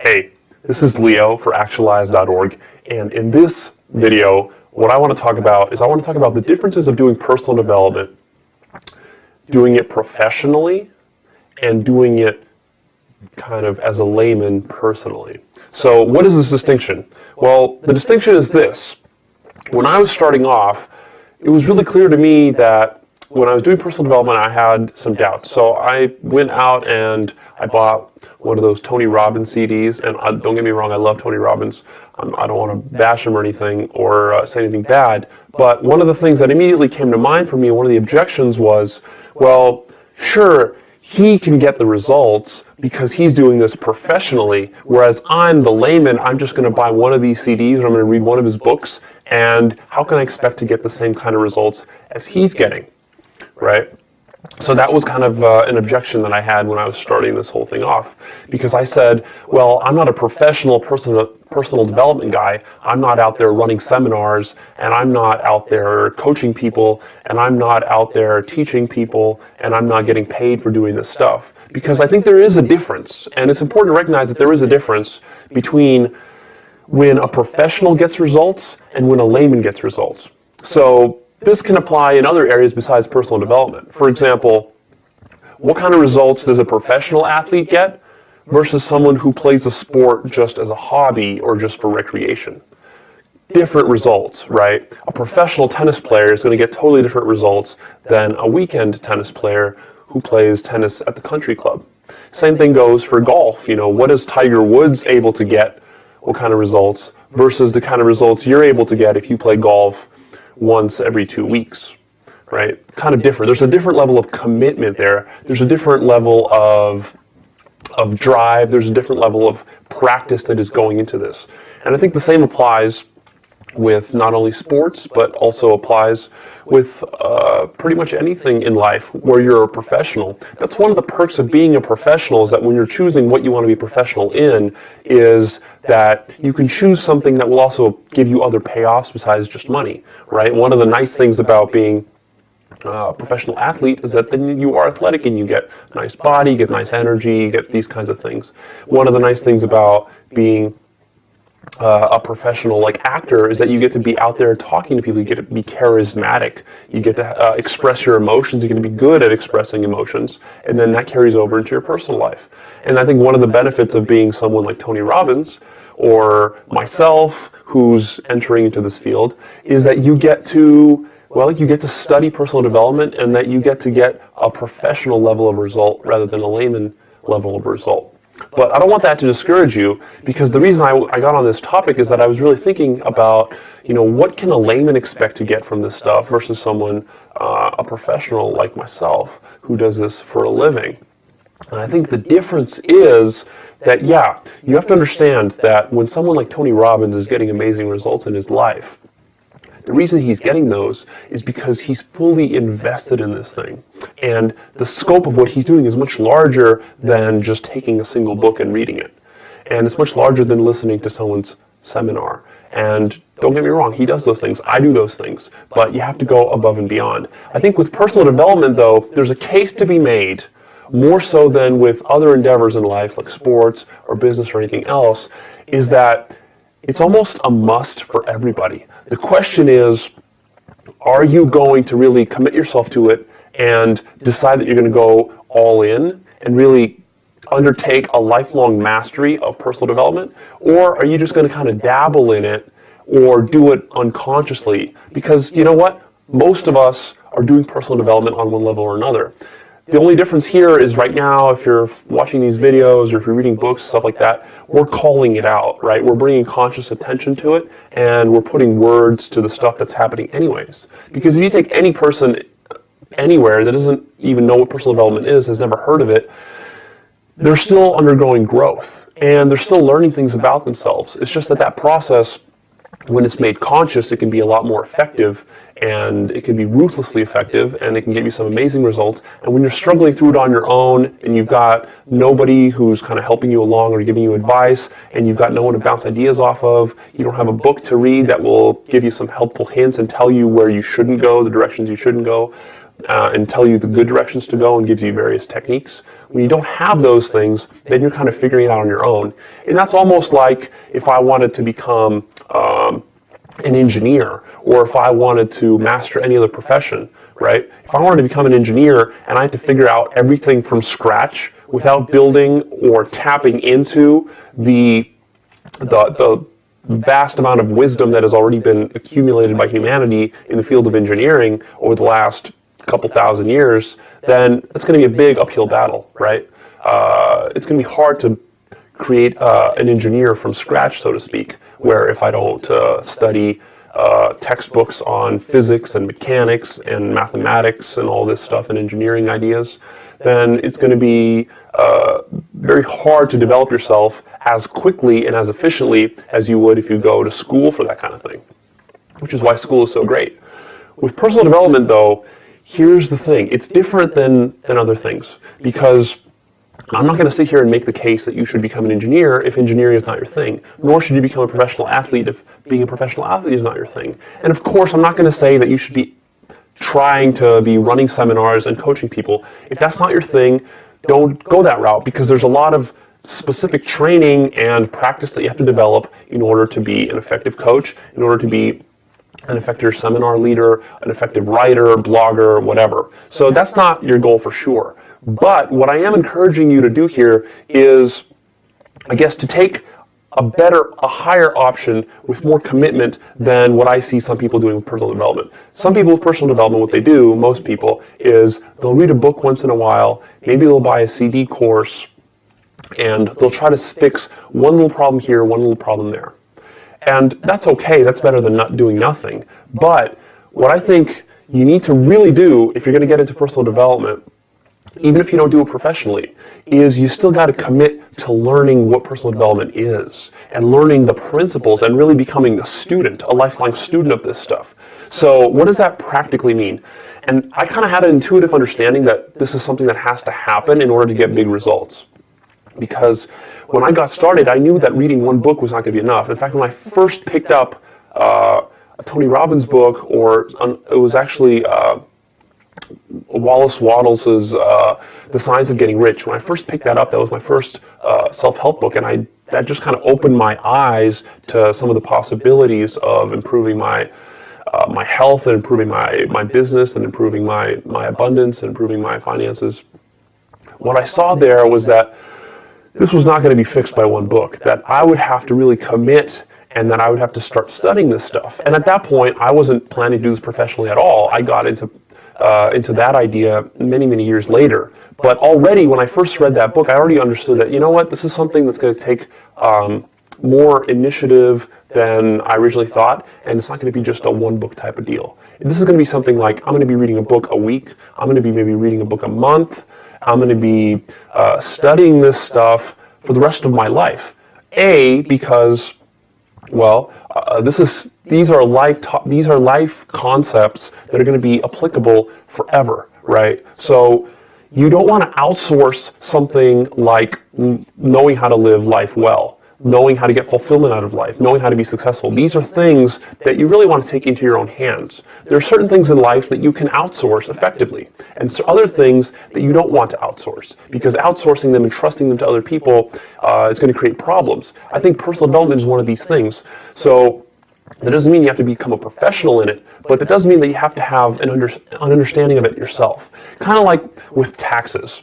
Hey, this is Leo for Actualize.org, and in this video, what I want to talk about is the differences of doing personal development, doing it professionally, and doing it kind of as a layman personally. So what is this distinction? Well, the distinction is this. When I was starting off, it was really clear to me that when I was doing personal development, I had some doubts. So I went out and I bought one of those Tony Robbins CDs, and don't get me wrong, I love Tony Robbins. I don't want to bash him or anything or say anything bad, but one of the things that immediately came to mind for me, one of the objections was, well, sure, he can get the results because he's doing this professionally, whereas I'm the layman, I'm just going to buy one of these CDs or I'm going to read one of his books, and how can I expect to get the same kind of results as he's getting, right? So that was kind of an objection that I had when I was starting this whole thing off, because I said, well, I'm not a professional personal development guy. I'm not out there running seminars, and I'm not out there coaching people, and I'm not out there teaching people, and I'm not getting paid for doing this stuff. Because I think there is a difference, and it's important to recognize that there is a difference between when a professional gets results and when a layman gets results. So this can apply in other areas besides personal development. For example, what kind of results does a professional athlete get versus someone who plays a sport just as a hobby or just for recreation? Different results, right? A professional tennis player is going to get totally different results than a weekend tennis player who plays tennis at the country club. Same thing goes for golf. You know, what is Tiger Woods able to get? What kind of results versus the kind of results you're able to get if you play golf once every 2 weeks, right? Kind of different. There's a different level of commitment there. There's a different level of drive. There's a different level of practice that is going into this. And I think the same applies with not only sports, but also applies with pretty much anything in life where you're a professional. That's one of the perks of being a professional, is that when you're choosing what you want to be professional in, is that you can choose something that will also give you other payoffs besides just money, right? One of the nice things about being a professional athlete is that then you are athletic and you get a nice body, you get nice energy, you get these kinds of things. One of the nice things about being a professional like actor is that you get to be out there talking to people, you get to be charismatic, you get to express your emotions, you get to be good at expressing emotions, and then that carries over into your personal life. And I think one of the benefits of being someone like Tony Robbins or myself who's entering into this field is that you get to study personal development, and that you get to get a professional level of result rather than a layman level of result. But I don't want that to discourage you, because the reason I got on this topic is that I was really thinking about, you know, what can a layman expect to get from this stuff versus someone, a professional like myself, who does this for a living. And I think the difference is that, yeah, you have to understand that when someone like Tony Robbins is getting amazing results in his life, the reason he's getting those is because he's fully invested in this thing. And the scope of what he's doing is much larger than just taking a single book and reading it. And it's much larger than listening to someone's seminar. And don't get me wrong, he does those things. I do those things. But you have to go above and beyond. I think with personal development, though, there's a case to be made, more so than with other endeavors in life, like sports or business or anything else, is that it's almost a must for everybody. The question is, are you going to really commit yourself to it and decide that you're going to go all in and really undertake a lifelong mastery of personal development? Or are you just going to kind of dabble in it or do it unconsciously? Because you know what? Most of us are doing personal development on one level or another. The only difference here is right now, if you're watching these videos or if you're reading books, stuff like that, we're calling it out, right? We're bringing conscious attention to it, and we're putting words to the stuff that's happening anyways. Because if you take any person anywhere that doesn't even know what personal development is, has never heard of it, they're still undergoing growth, and they're still learning things about themselves. It's just that that process, when it's made conscious, it can be a lot more effective, and it can be ruthlessly effective, and it can give you some amazing results. And when you're struggling through it on your own, and you've got nobody who's kind of helping you along or giving you advice, and you've got no one to bounce ideas off of, you don't have a book to read that will give you some helpful hints and tell you where you shouldn't go, the directions you shouldn't go, and tell you the good directions to go and gives you various techniques. When you don't have those things, then you're kind of figuring it out on your own. And that's almost like if I wanted to become an engineer, or if I wanted to master any other profession, right? If I wanted to become an engineer and I had to figure out everything from scratch without building or tapping into the vast amount of wisdom that has already been accumulated by humanity in the field of engineering over the last couple thousand years, then it's going to be a big uphill battle, right? It's going to be hard to create an engineer from scratch, so to speak, where if I don't study textbooks on physics and mechanics and mathematics and all this stuff and engineering ideas, then it's going to be very hard to develop yourself as quickly and as efficiently as you would if you go to school for that kind of thing, which is why school is so great. With personal development, though, here's the thing. It's different than other things, because I'm not going to sit here and make the case that you should become an engineer if engineering is not your thing, nor should you become a professional athlete if being a professional athlete is not your thing. And of course, I'm not going to say that you should be trying to be running seminars and coaching people. If that's not your thing, don't go that route, because there's a lot of specific training and practice that you have to develop in order to be an effective coach, in order to be an effective seminar leader, an effective writer, blogger, whatever. So that's not your goal for sure. But what I am encouraging you to do here is, I guess, to take a higher option with more commitment than what I see some people doing with personal development. Some people with personal development, what they do, most people, is they'll read a book once in a while, maybe they'll buy a CD course, and they'll try to fix one little problem here, one little problem there. And that's okay, that's better than not doing nothing. But what I think you need to really do if you're going to get into personal development, even if you don't do it professionally, is you still got to commit to learning what personal development is and learning the principles and really becoming a student, a lifelong student of this stuff. So what does that practically mean? And I kind of had an intuitive understanding that this is something that has to happen in order to get big results. Because when I got started, I knew that reading one book was not going to be enough. In fact, when I first picked up a Tony Robbins book, or it was actually Wallace Wattles' The Science of Getting Rich. When I first picked that up, that was my first self-help book, and that just kind of opened my eyes to some of the possibilities of improving my health, and improving my business, and improving my abundance, and improving my finances. What I saw there was that this was not going to be fixed by one book, that I would have to really commit, and that I would have to start studying this stuff. And at that point, I wasn't planning to do this professionally at all. I got into that idea many, many years later. But already, when I first read that book, I already understood that, you know what, this is something that's going to take more initiative than I originally thought, and it's not going to be just a one-book type of deal. This is going to be something like, I'm going to be reading a book a week, I'm going to be maybe reading a book a month, I'm going to be studying this stuff for the rest of my life. Because, well, these are life concepts that are going to be applicable forever, right? So you don't want to outsource something like knowing how to live life well, knowing how to get fulfillment out of life, knowing how to be successful. These are things that you really want to take into your own hands. There are certain things in life that you can outsource effectively, and so other things that you don't want to outsource, because outsourcing them and trusting them to other people is going to create problems. I think personal development is one of these things. So that doesn't mean you have to become a professional in it, but that does mean that you have to have an understanding of it yourself. Kind of like with taxes.